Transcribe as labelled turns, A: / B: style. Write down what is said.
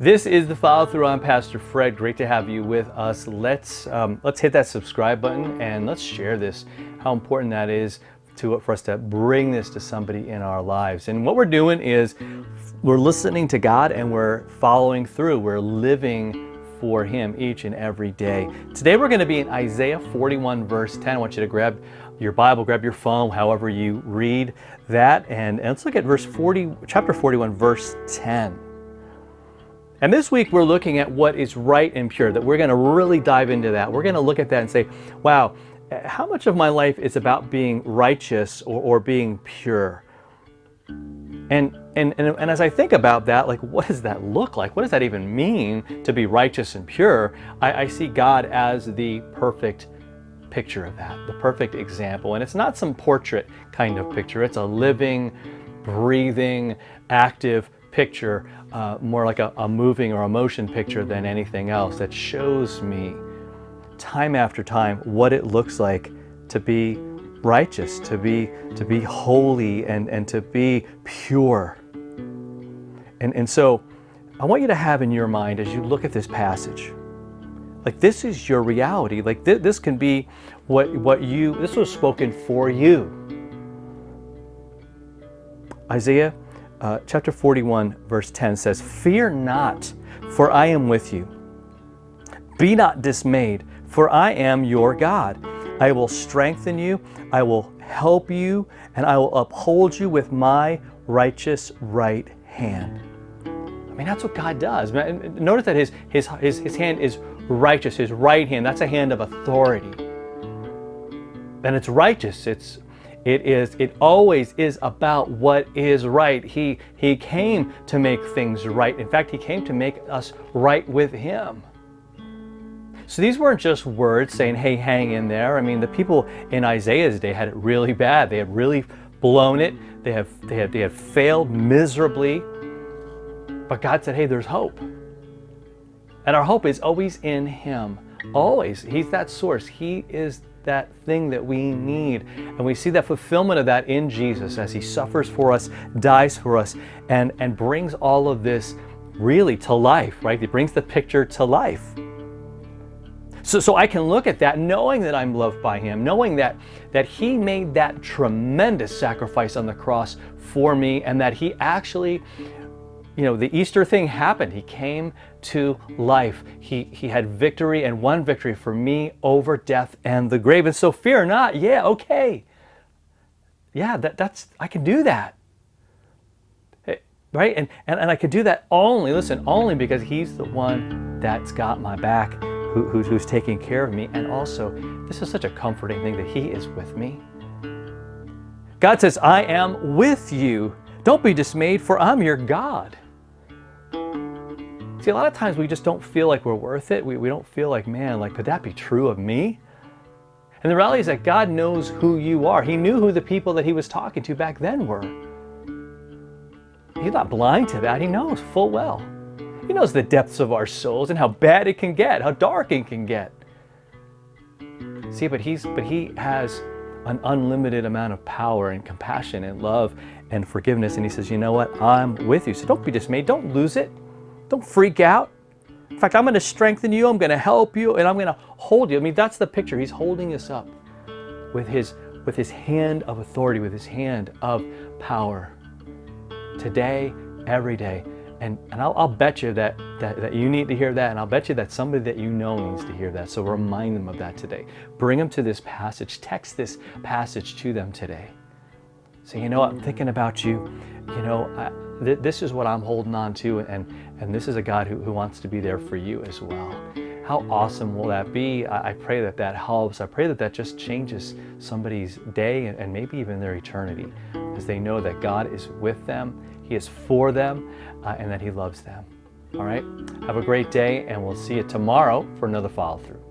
A: This is the Follow Through. I'm Pastor Fred. Great to have you with us. Let's hit that subscribe button and let's share this. How important that is for us to bring this to somebody in our lives. And what we're doing is we're listening to God and we're following through. We're living for Him each and every day. Today we're going to be in Isaiah 41 verse 10. I want you to grab your Bible, grab your phone, however you read that, and let's look at chapter 41 verse 10. And this week we're looking at what is right and pure, that we're going to really dive into that. We're going to look at that and say, wow, how much of my life is about being righteous or being pure? And as I think about that, like, what does that look like? What does that even mean to be righteous and pure? I see God as the perfect picture of that, the perfect example. And it's not some portrait kind of picture. It's a living, breathing, active picture, more like a moving or a motion picture than anything else, that shows me time after time what it looks like to be righteous, to be holy, and to be pure. And so I want you to have in your mind, as you look at this passage, like, this is your reality. Like, this can be this was spoken for you. Isaiah chapter 41 verse 10 says, "Fear not, for I am with you. Be not dismayed, for I am your God. I will strengthen you, I will help you, and I will uphold you with my righteous right hand." I mean, that's what God does. Notice that his hand is righteous, his right hand. That's a hand of authority. And it's righteous. It always is about what is right. He came to make things right. In fact, He came to make us right with Him. So these weren't just words saying, hey, hang in there. I mean, the people in Isaiah's day had it really bad. They had really blown it. They had failed miserably. But God said, hey, there's hope. And our hope is always in Him. Always. He's that source. He is that thing that we need. And we see that fulfillment of that in Jesus as He suffers for us, dies for us, and brings all of this really to life, right? He brings the picture to life. So I can look at that knowing that I'm loved by Him, knowing that He made that tremendous sacrifice on the cross for me, and that He actually, the Easter thing happened. He came to life. He had victory, and won victory for me over death and the grave. And so fear not. Yeah, okay. Yeah, I can do that. Right? And I can do that only because He's the one that's got my back, who's taking care of me. And also, this is such a comforting thing that He is with me. God says, I am with you. Don't be dismayed, for I'm your God. See, a lot of times we just don't feel like we're worth it. We don't feel like, man, like, could that be true of me? And the reality is that God knows who you are. He knew who the people that He was talking to back then were. He's not blind to that. He knows full well. He knows the depths of our souls and how bad it can get, how dark it can get. See, but He has an unlimited amount of power and compassion and love and forgiveness. And He says, you know what? I'm with you. So don't be dismayed. Don't lose it. Don't freak out. In fact, I'm going to strengthen you. I'm going to help you, and I'm going to hold you. I mean, that's the picture. He's holding us up with his hand of authority, with His hand of power. Today, every day. And I'll bet you that you need to hear that, and I'll bet you that somebody that you know needs to hear that. So remind them of that today. Bring them to this passage. Text this passage to them today. Say, you know what, I'm thinking about you. This is what I'm holding on to, and this is a God who wants to be there for you as well. How awesome will that be? I pray that helps. I pray that just changes somebody's day and maybe even their eternity, as they know that God is with them, He is for them, and that He loves them. All right? Have a great day, and we'll see you tomorrow for another follow-through.